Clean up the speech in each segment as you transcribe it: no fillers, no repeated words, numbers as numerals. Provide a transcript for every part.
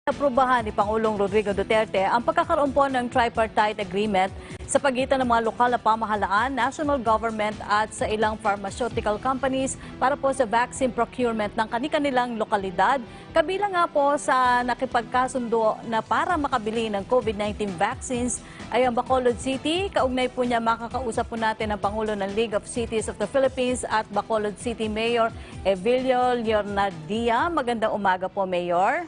Aprubahan ni Pangulong Rodrigo Duterte ang pagkakaroon po ng tripartite agreement sa pagitan ng mga lokal na pamahalaan, national government at sa ilang pharmaceutical companies para po sa vaccine procurement ng kani-kanilang lokalidad. Kabilang nga po sa nakipagkasundo na para makabili ng COVID-19 vaccines ay ang Bacolod City. Kaugnay po niya makakausap po natin ang Pangulo ng League of Cities of the Philippines at Bacolod City Mayor Evelio Leonardia. Magandang umaga po, Mayor.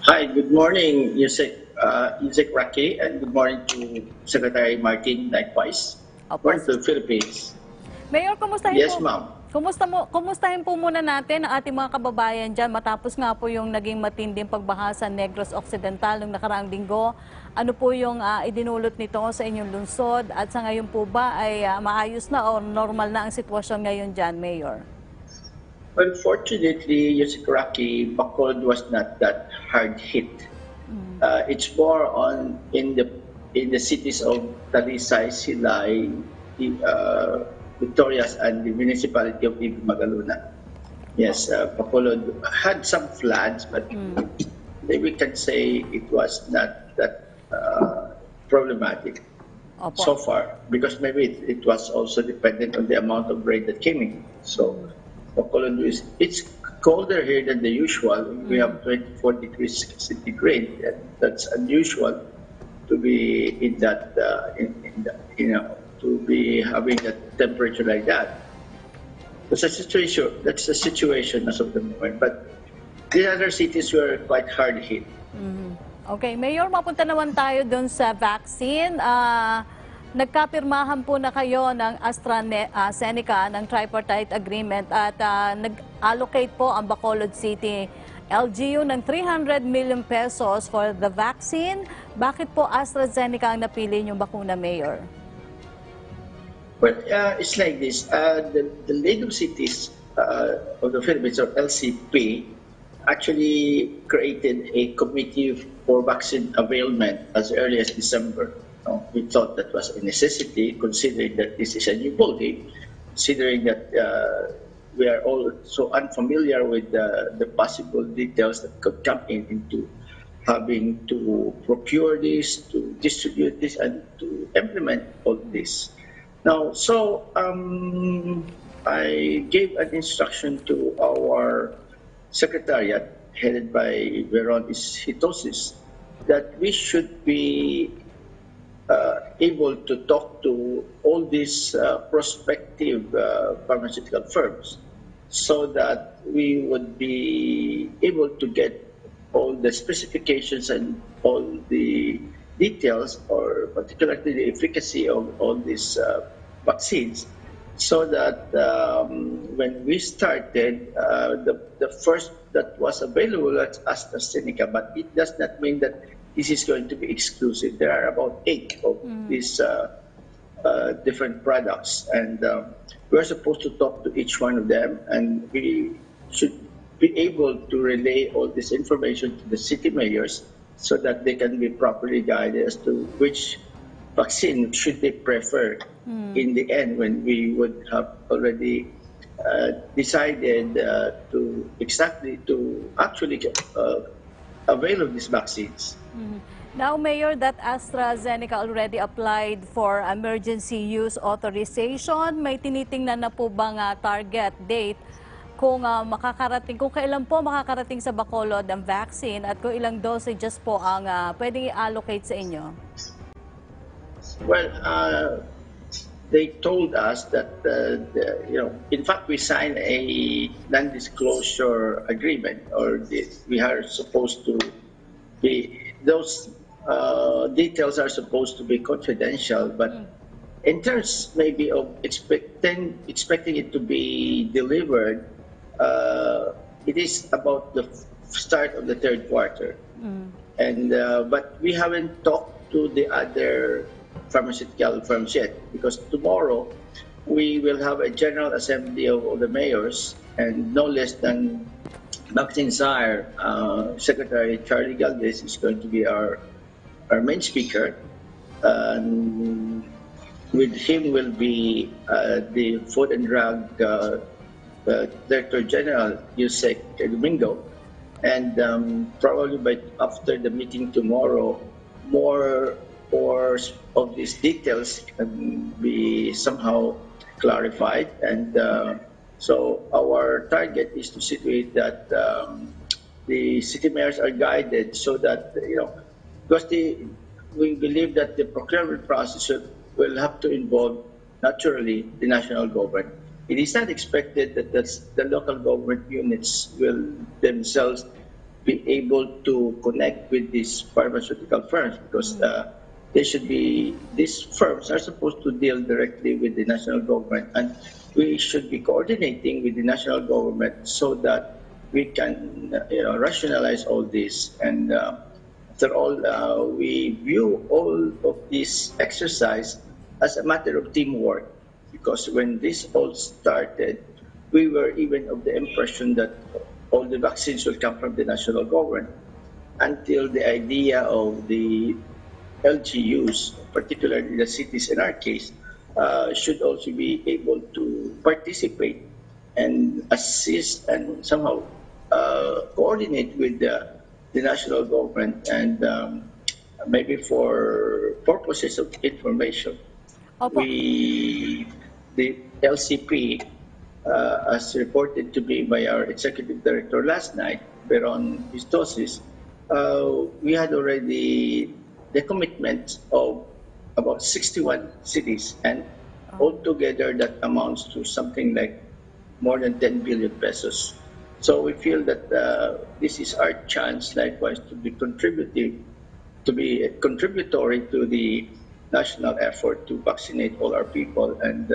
Hi, good morning, Yusek Raki, and good morning to Secretary Martin likewise. Morning to the Philippines. Mayor, kumustahin Yes, po? ma'am. Kumustahin po muna natin ang ating mga kababayan dyan matapos nga po yung naging matinding pagbaha sa Negros Occidental noong nakaraang linggo. Ano po yung idinulot nito sa inyong lungsod at sa ngayon po ba ay maayos na o normal na ang sitwasyon ngayon dyan, Mayor? Unfortunately, Yusek Raki, Bacolod was not that hard hit. It's more on in the cities of Talisay, Silay, Victorias, and the municipality of Magaluna. Yes, Bacolod had some floods, but we can say it was not that problematic so far, because maybe it was also dependent on the amount of rain that came in. So Bacolod it's colder here than the usual. We have 24 degrees centigrade, and that's unusual to be in that, to be having that temperature like that. That's the situation as of the moment. But the other cities were quite hard hit. Okay, Mayor, mapunta naman tayo doon sa vaccine. Nagkapirmahan po na kayo ng AstraZeneca ng tripartite agreement at nag-allocate po ang Bacolod City LGU ng 300 million pesos for the vaccine. Bakit po AstraZeneca ang napili niyong bakuna, Mayor? Well, it's like this. The League of Cities of the Philippines, or LCP, actually created a committee for vaccine availment as early as December. We thought that was a necessity, considering that this is a new body, considering that we are all so unfamiliar with the possible details that could come into having to procure this, to distribute this, and to implement all this. Now, so I gave an instruction to our secretariat, headed by Veronis Hitosis, that we should be able to talk to all these prospective pharmaceutical firms so that we would be able to get all the specifications and all the details, or particularly the efficacy of all these vaccines, so that when we started, the first that was available was AstraZeneca, but it does not mean that this is going to be exclusive. There are about 8 of these different products, and we're supposed to talk to each one of them, and we should be able to relay all this information to the city mayors so that they can be properly guided as to which vaccine should they prefer in the end, when we would have already decided to actually avail of these vaccines. Now, Mayor, that AstraZeneca already applied for emergency use authorization. May tinitingnan na po bang target date kung kung kailan po makakarating sa Bacolod ang vaccine at kung ilang dosages po ang pwedeng i-allocate sa inyo? Well, they told us that, in fact, we signed a non-disclosure agreement, or we are supposed to be, those details are supposed to be confidential, but in terms maybe of expecting it to be delivered, it is about the start of the third quarter. And but we haven't talked to the other pharmaceutical firms yet, because tomorrow we will have a general assembly of the mayors, and no less than Vaccine Czar, Secretary Charlie Galvez is going to be our main speaker. With him will be the Food and Drug Director General, Yusek Domingo, And probably after the meeting tomorrow, more or of these details can be somehow clarified. And so our target is to situate that the city mayors are guided so that, because we believe that the procurement process will have to involve naturally the national government. It is not expected that the local government units will themselves be able to connect with these pharmaceutical firms, because these firms are supposed to deal directly with the national government, and we should be coordinating with the national government so that we can rationalize all this. And after all, we view all of this exercise as a matter of teamwork, because when this all started, we were even of the impression that all the vaccines will come from the national government, until the idea of the LGUs, particularly the cities in our case, should also be able to participate and assist and somehow coordinate with the national government, and maybe for purposes of information. Opo. The LCP, as reported to me by our executive director last night, Veron Vistosis, we had already the commitment of about 61 cities, and altogether that amounts to something like more than 10 billion pesos. So we feel that this is our chance, likewise, to be contributory to the national effort to vaccinate all our people, and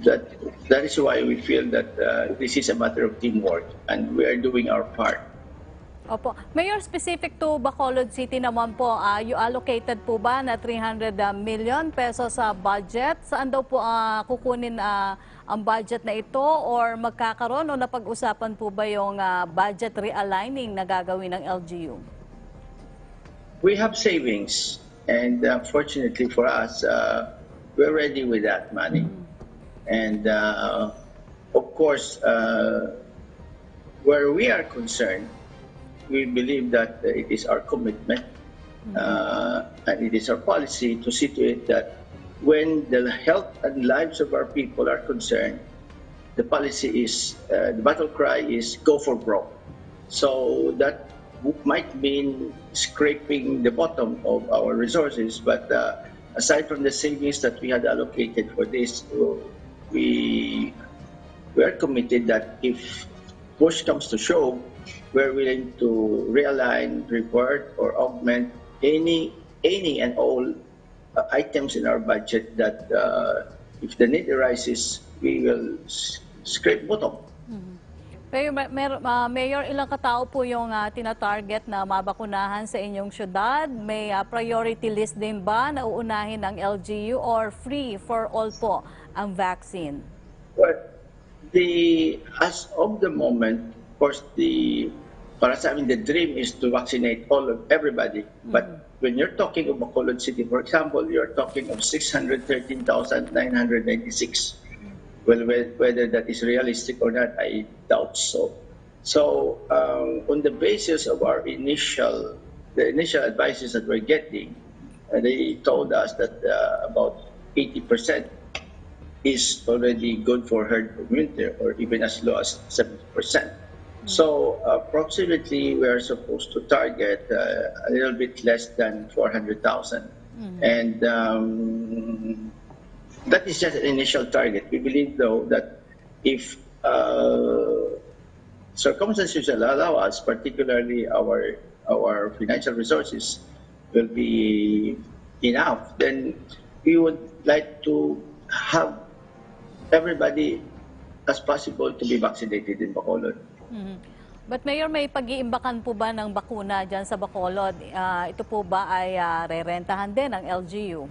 that is why we feel that this is a matter of teamwork, and we are doing our part. Opo. Mayor, specific to Bacolod City naman po, you allocated po ba na 300 million pesos sa budget? Saan daw po kukunin ang budget na ito, or magkakaroon o napag-usapan po ba yung budget realigning na gagawin ng LGU? We have savings, and fortunately for us, we're ready with that money. And of course, where we are concerned, we believe that it is our commitment and it is our policy to situate that when the health and lives of our people are concerned, the policy is, the battle cry is go for broke. So that might mean scraping the bottom of our resources, but aside from the savings that we had allocated for this, we are committed that if push comes to shove, we're willing to realign, revert, or augment any and all items in our budget that if the need arises, we will scrape bottom. Mayor, ilang katao po yung tinatarget na mabakunahan sa inyong syudad? May priority list din ba na uunahin ng LGU, or free for all po ang vaccine? Well, as of the moment, of course, para sa amin, the dream is to vaccinate everybody. But when you're talking of Bacolod City, for example, you're talking of 613,996. Well, whether that is realistic or not, I doubt so. So, on the basis of the initial advices that we're getting, they told us that about 80% is already good for herd immunity, or even as low as 70%. So, approximately, we are supposed to target a little bit less than 400,000. And that is just an initial target. We believe, though, that if circumstances will allow us, particularly our financial resources will be enough, then we would like to have everybody as possible to be vaccinated in Bacolod. But Mayor, may pag-iimbakan po ba ng bakuna dyan sa Bacolod? Ito po ba ay rerentahan din ng LGU?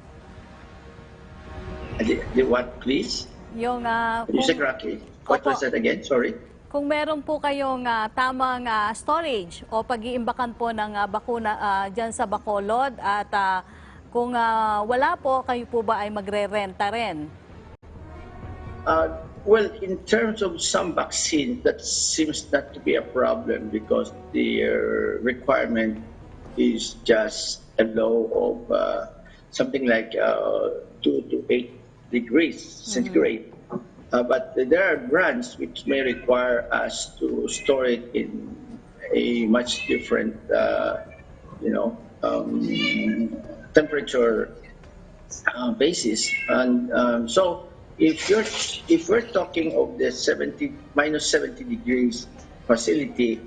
The what, please? Yung, You said correctly. What was that again? Sorry. Kung meron po kayong tamang storage o pag-iimbakan po ng bakuna dyan sa Bacolod, at kung wala po, kayo po ba ay magre-renta rin? Well, in terms of some vaccine, that seems not to be a problem because the requirement is just a low of something like 2 to 8 degrees centigrade. But there are brands which may require us to store it in a much different, you know, temperature basis. And so if we're talking of the 70 minus 70 degrees facility,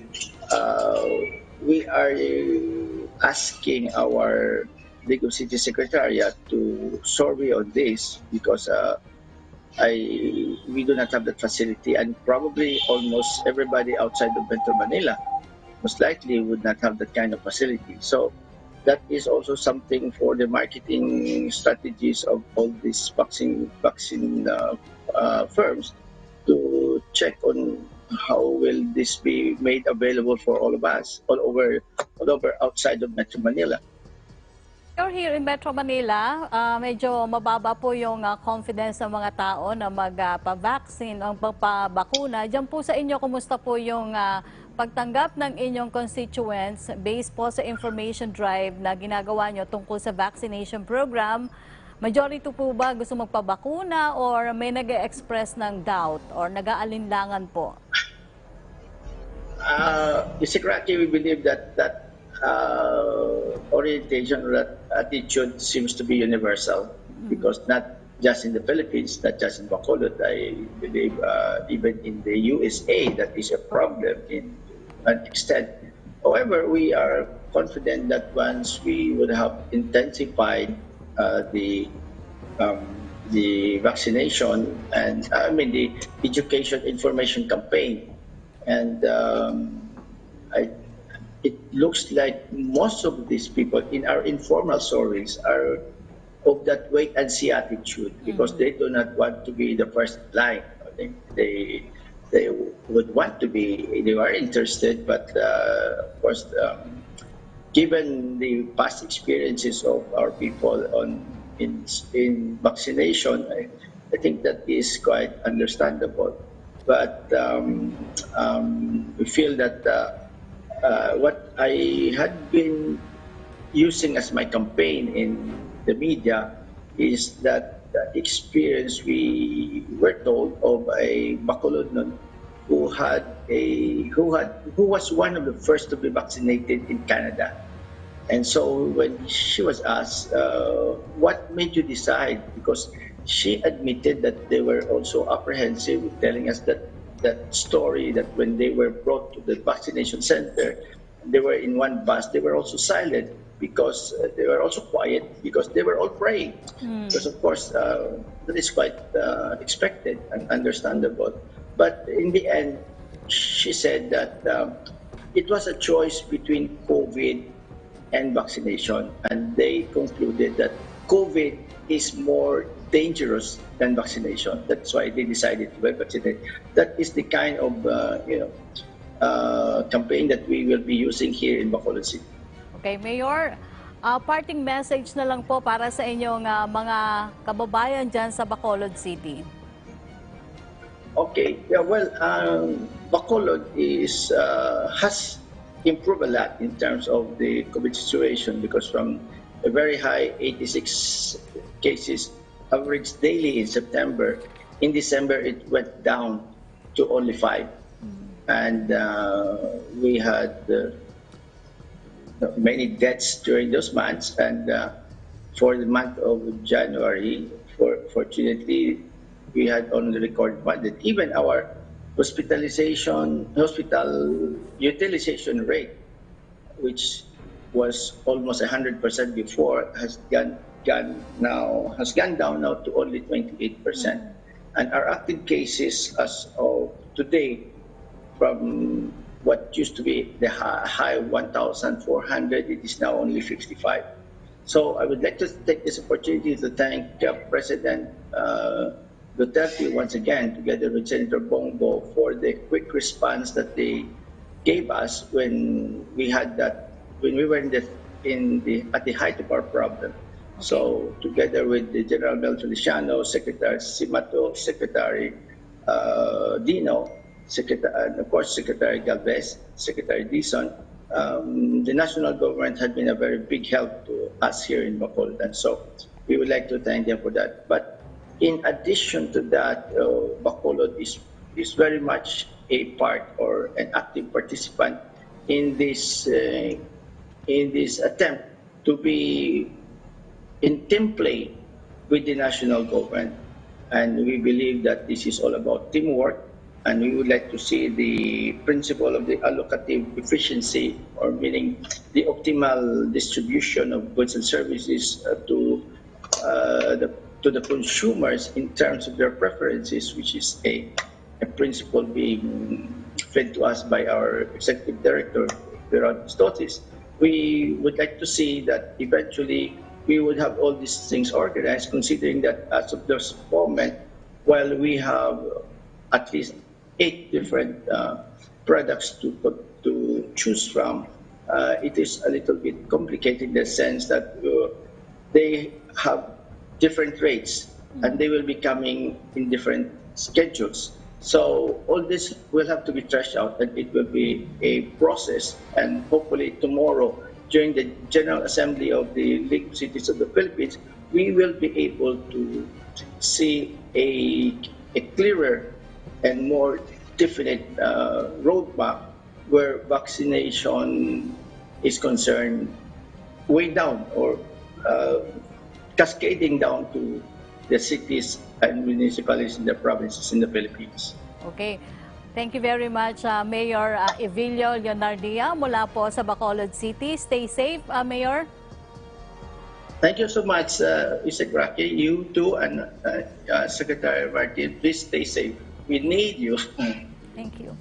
uh, we are asking our Legal City Secretariat to survey on this because I we do not have that facility, and probably almost everybody outside of Metro Manila most likely would not have that kind of facility. So that is also something for the marketing strategies of all these vaccine firms to check on how will this be made available for all of us all over outside of Metro Manila. You're here in Metro Manila, medyo mababa po yung confidence ng mga tao na magpa-vaccine o magpapabakuna. Diyan po sa inyo, kumusta po yung pagtanggap ng inyong constituents based po sa information drive na ginagawa nyo tungkol sa vaccination program? Majority po ba gusto magpabakuna or may nag-express ng doubt or nag-aalinlangan po? Secretly, we believe that orientation or that attitude seems to be universal because not just in the Philippines, not just in Bacolod, I believe even in the USA that is a problem in an extent. However, we are confident that once we would have intensified the vaccination and the education information campaign, and it looks like most of these people in our informal stories are of that wait and see attitude because they do not want to be the first line. They would want to be, they are interested, but of course, given the past experiences of our people in vaccination, I think that is quite understandable. But we feel that what I had been using as my campaign in the media is that experience we were told of a Bacolod who was one of the first to be vaccinated in Canada. And so when she was asked, what made you decide? Because she admitted that they were also apprehensive, telling us that story that when they were brought to the vaccination center, they were in one bus, they were also silent because they were also quiet because they were all praying. Because of course, that is quite expected and understandable. But in the end, she said that it was a choice between COVID and vaccination, and they concluded that COVID is more dangerous than vaccination. That's why they decided to vaccinate. That is the kind of campaign that we will be using here in Bacolod City. Okay, Mayor, parting message na lang po para sa inyong mga kababayan dyan sa Bacolod City. Okay, yeah, well, Bacolod has improved a lot in terms of the COVID situation because from a very high 86 cases average daily in September, in December it went down to only 5. And we had many deaths during those months. And for the month of January, fortunately, we had only recorded one. That even our hospital utilization rate, which was almost 100% before, has gone down now to only 28%. And our active cases as of today, from what used to be the high 1,400, it is now only 55. So I would like to take this opportunity to thank President Duterte once again, together with Senator Bongo, for the quick response that they gave us when we were at the height of our problem. Okay. So together with the General Mel Feliciano, Secretary Simato, Secretary Dino, and of course Secretary Galvez, Secretary Dizon, the national government had been a very big help to us here in Bacolod, and so we would like to thank them for that. But in addition to that, Bacolod is very much a part or an active participant in this attempt to be in team play with the national government. And we believe that this is all about teamwork, and we would like to see the principle of the allocative efficiency, or meaning the optimal distribution of goods and services to the consumers in terms of their preferences, which is a principle being fed to us by our executive director, Veron. We would like to see that eventually we would have all these things organized, considering that as of this moment, while we have at least 8 different products to choose from, it is a little bit complicated in the sense that they have different rates and they will be coming in different schedules. So all this will have to be trashed out, and it will be a process, and hopefully tomorrow during the General Assembly of the League of Cities of the Philippines, we will be able to see a clearer and more definite roadmap where vaccination is concerned, way down or cascading down to the cities and municipalities in the provinces in the Philippines. Okay. Thank you very much, Mayor Evelio Leonardia mula po sa Bacolod City. Stay safe, Mayor. Thank you so much, Isaac Rocky. You too, and Secretary Martin. Please stay safe. We need you. Thank you.